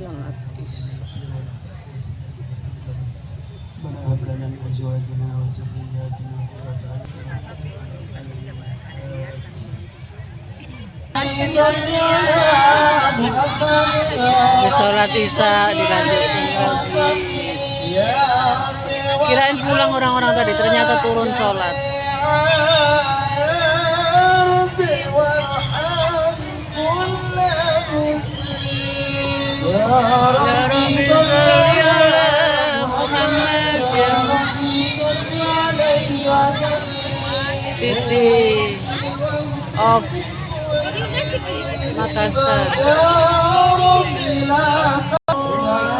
sholat isya. ربنا هب لنا من ازواجنا وذرياتنا قرة اعين. Sholat isya dilanjutin lagi. Kirain pulang orang-orang tadi, ternyata turun sholat. Siti of Makassar.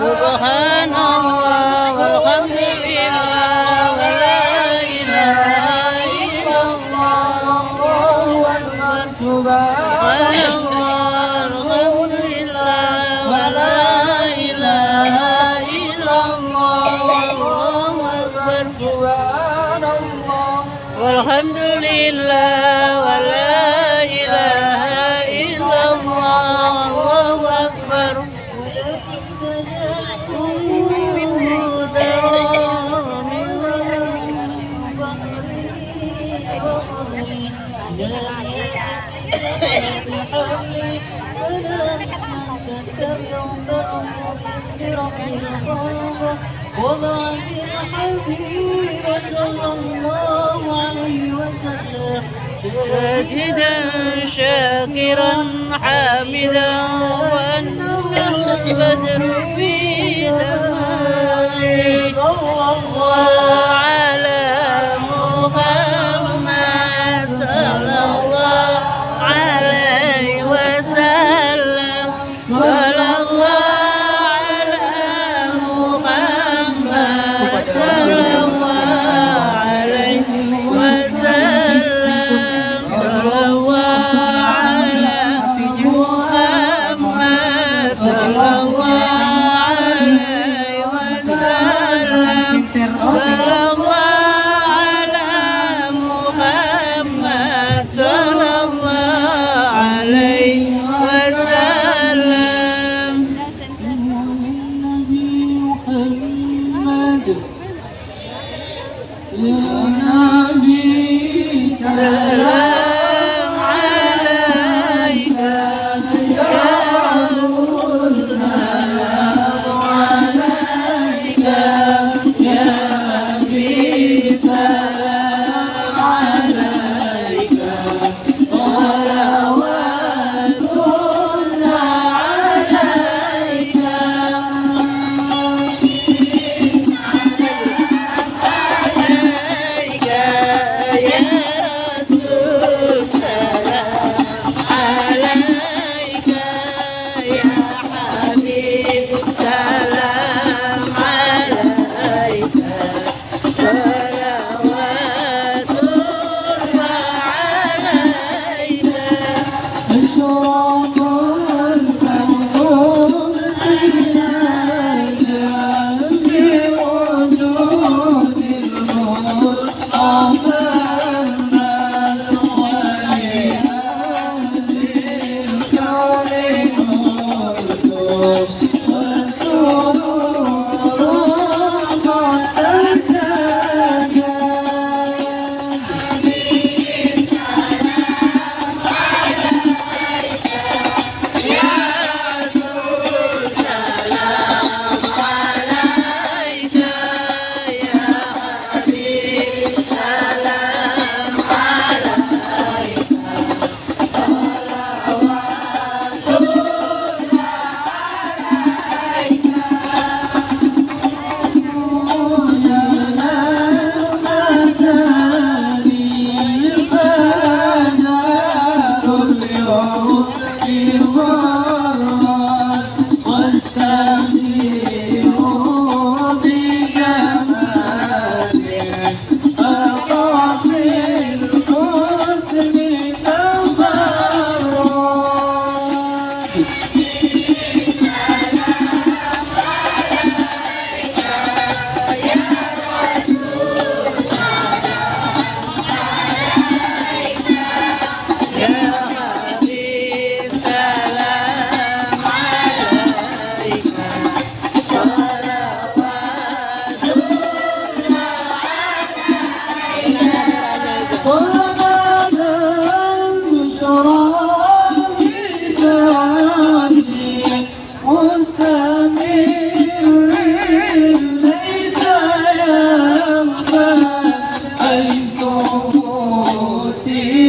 Subhanallah walhamdulillah wa la ilaha illallah wallahu akbar. Subhanallah walhamdulillah wa la ilaha illallah wallahu akbar. Subhanallah walhamdulillah wa la ilaha illallah wallahu akbar. وضعت الحبيب صلى الله عليه وسلم ساجدا شاكرا حامدا وأنه البدر في زمانه صلى الله على محمد صلى الله عليه وسلم صلى الله على محمد صلى الله عليه وسلم صلى الله على محمد صلى الله عليه وسلم صلى الله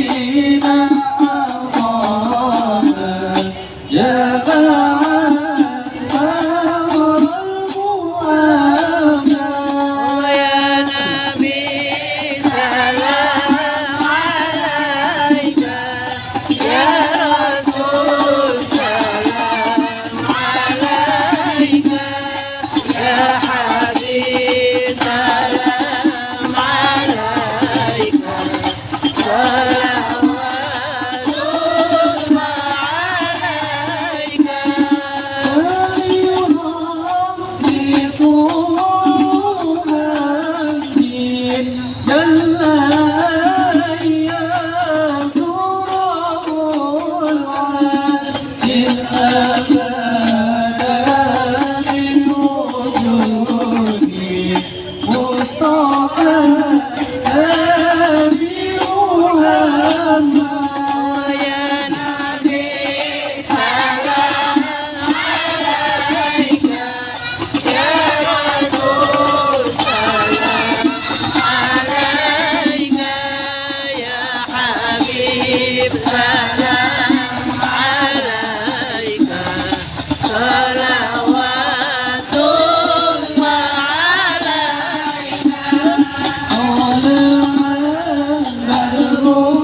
صلوات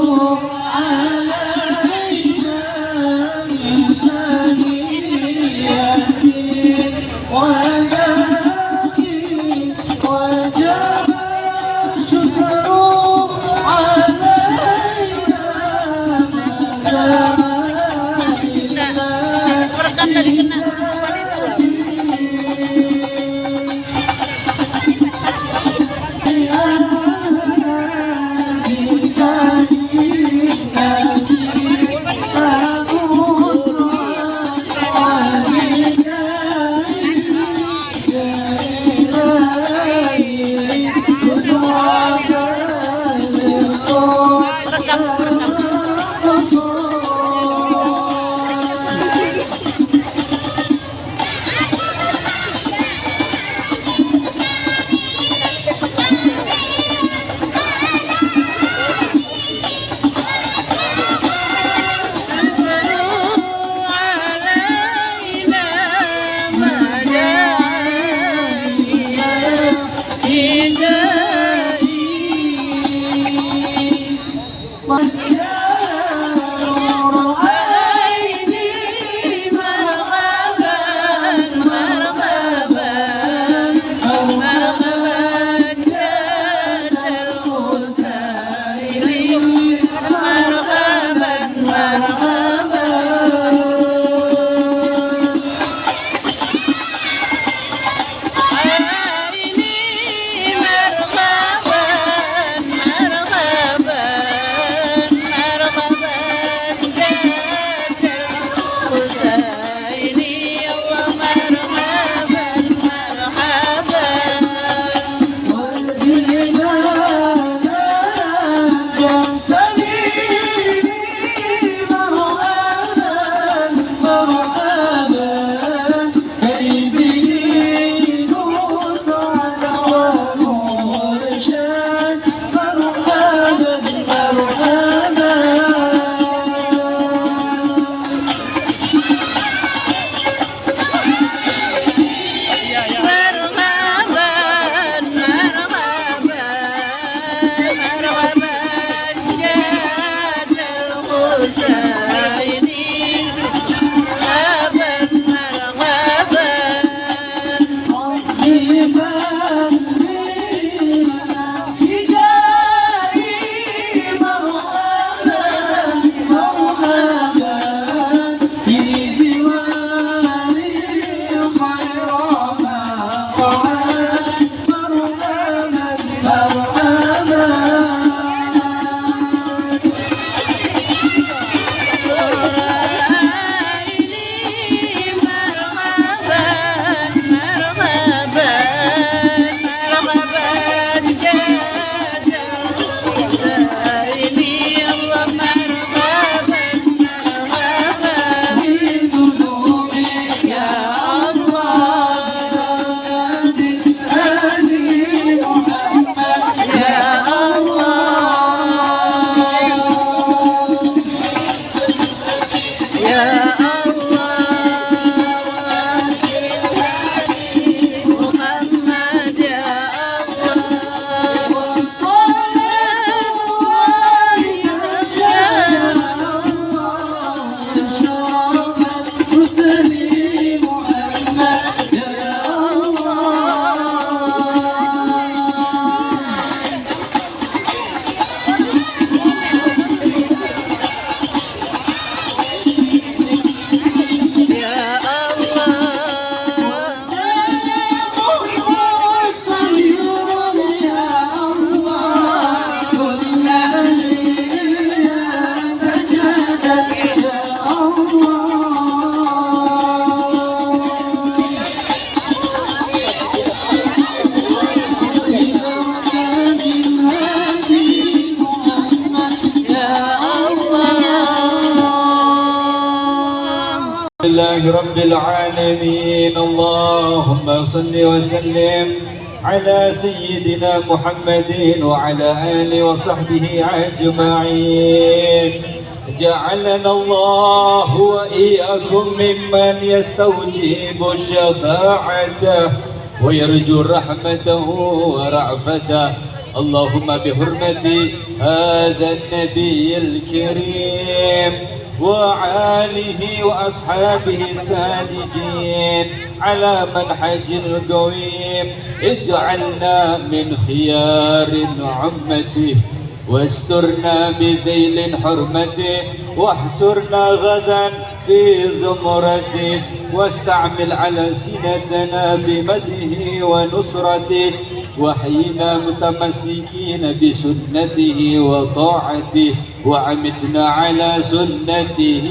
الله عليك لله رب العالمين. اللهم صل وسلم على سيدنا محمد وعلى آله وصحبه أجمعين. جعلنا الله وإياكم ممن يستوجب شفاعته ويرجو رحمته ورعفته. اللهم بحرمة هذا النبي الكريم وعاله وأصحابه السالكين على منهج القويم اجعلنا من خيار أمته واسترنا بذيل حرمته واحسرنا غدا في زمرته واستعمل على سنتنا في مده ونصرته وحينا متمسكين بسنته وطاعته وعمتنا على سنته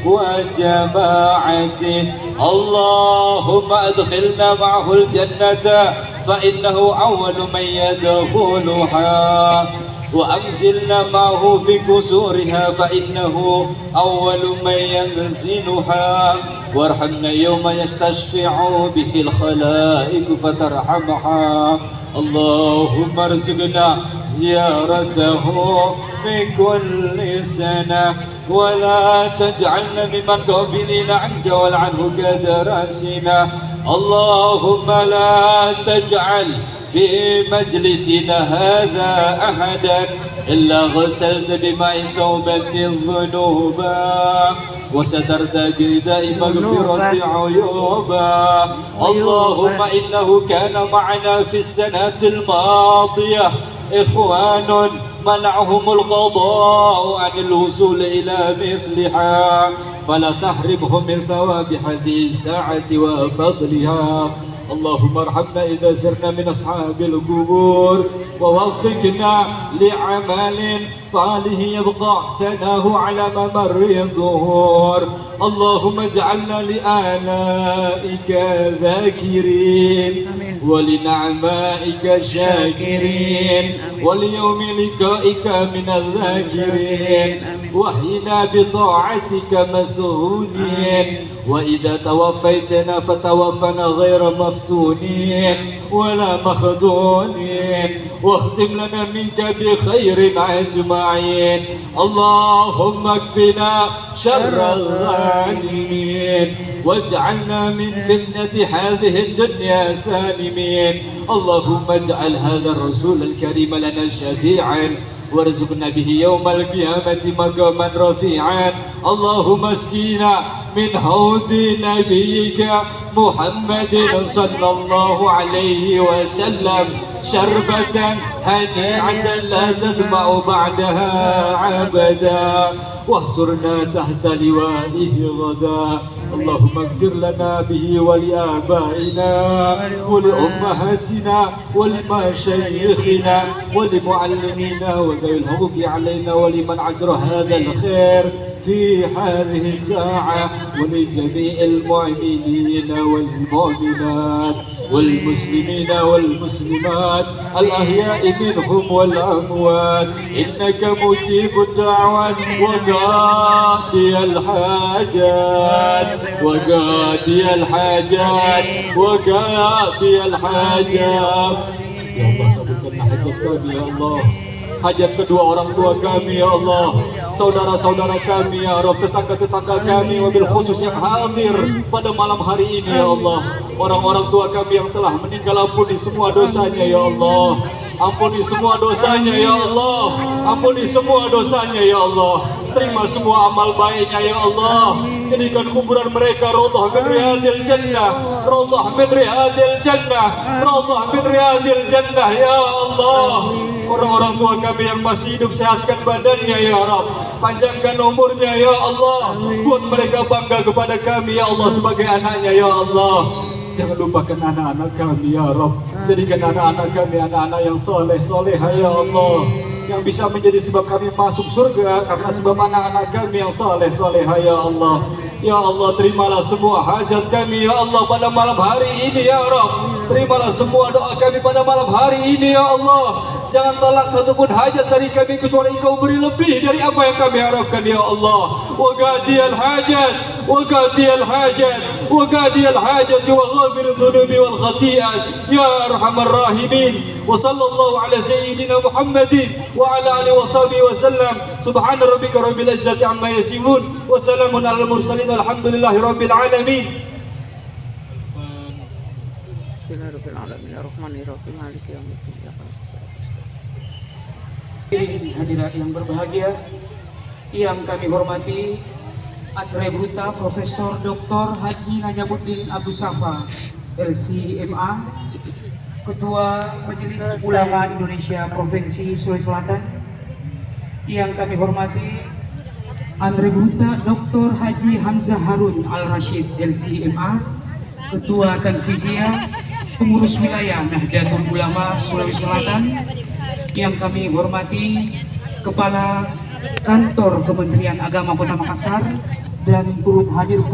وجماعته. اللهم أدخلنا معه الجنة فإنه أول من يدخلها وأنزلنا معه في كسورها فإنه أول من ينزلها وارحمنا يوم يستشفع به الخلائق فترحمها. اللهم ارزقنا زيارته في كل سنة ولا تجعلنا ممن غافلين عنك والعنه قد راسنا. اللهم لا تجعل في مجلسنا هذا أحدا إلا غسلت بماء توبة الذنوبا وسترت برداء مغفرة عيوبا. اللهم إنه كان معنا في السنة الماضية إخوان منعهم القضاء عن الوصول إلى مثلها فلا تحرمهم من ثواب هذه الساعة وفضلها. اللهم ارحمنا إذا سرنا من أصحاب القبور ووفقنا لعمل صالح يبقى سناه على ممر الظهور. اللهم اجعلنا لآلائك ذاكرين ولنعمائك شاكرين وليوم لقائك من الذاكرين وحينا بطاعتك مسهونين وإذا توفيتنا فتوفنا غير مفتونين ولا مخذولين واختم لنا منك بخير أجمعين. اللهم اكفنا شر الظالمين واجعلنا من فتنة هذه الدنيا سالمين. اللهم اجعل هذا الرسول الكريم لنا شفيعا وارزقنا به يوم القيامة مقاما رفيعا. اللهم اسقنا من حوض نبيك محمد صلى الله عليه وسلم شربة هنيعة لا تدمع بعدها عبدا واحصرنا تحت لوائه غدا. اللهم اغفر لنا به ولآبائنا ولأمهاتنا ولمشايخنا ولمعلمينا وذوي الحقوق علينا ولمن أجرى هذا الخير في هذه الساعة ولجميع المؤمنين والمؤمنات والمسلمين والمسلمات الأحياء منهم والأموات إنك مجيب الدعوات وقاضي الحاجات وقاضي الحاجات وقاضي الحاجات. Ya Allah, kabulkanlah hajat kami ya Allah, hajat kedua orang tua kami ya Allah, saudara-saudara kami ya Rabb, tetangga-tetangga kami, wabil khusus yang hadir pada malam hari ini ya Allah. Orang-orang tua kami yang telah meninggal, ampuni semua dosanya ya Allah, ampuni semua dosanya ya Allah, ampuni semua dosanya ya Allah. Terima semua amal baiknya ya Allah. Jadikan kuburan mereka raudhah min riyadil jannah, raudhah min riyadil jannah, raudhah min riyadil jannah ya Allah. Orang-orang tua kami yang masih hidup, sehatkan badannya ya Rabb, panjangkan umurnya ya Allah, buat mereka bangga kepada kami ya Allah sebagai anaknya ya Allah. Jangan lupakan anak-anak kami ya Rabb, jadikan anak-anak kami anak-anak yang soleh-soleha ya Allah, yang bisa menjadi sebab kami masuk surga karena sebab anak-anak kami yang soleh-soleha ya Allah. Ya Allah, terimalah semua hajat kami ya Allah pada malam hari ini ya Rabb. Terimalah semua doa kami pada malam hari ini ya Allah. jangan tolak satupun hajat dari kami kecuali Engkau beri lebih dari apa yang kami harapkan ya Allah. Wa qadiyal hajat, wa qadiyal hajat, wa qadiyal hajat wa ghafirudz dzunubi wal khati'at ya arhamar rahimin. Wa sallallahu ala sayyidina Muhammadin wa ala alihi wa sahbihi wa sallam. Subhana rabbika rabbil izzati amma yasifun wa salamun alal mursalin walhamdulillahi rabbil alamin. Bismillahirrahmanirrahim. Maliki yaumiddin. Hadirat yang berbahagia, yang kami hormati Andre Bruta Profesor Dr. Haji Najamuddin Abu Safa LCMA, Ketua Majelis Ulama Indonesia Provinsi Sulawesi Selatan. Yang kami hormati Andre Bruta Dr. Haji Hamzah Harun Al-Rashid LCMA, Ketua Tanfiziyah Pengurus Wilayah Nahdlatul Ulama Sulawesi Selatan. Yang kami hormati Kepala Kantor Kementerian Agama Kota Makassar dan turut hadir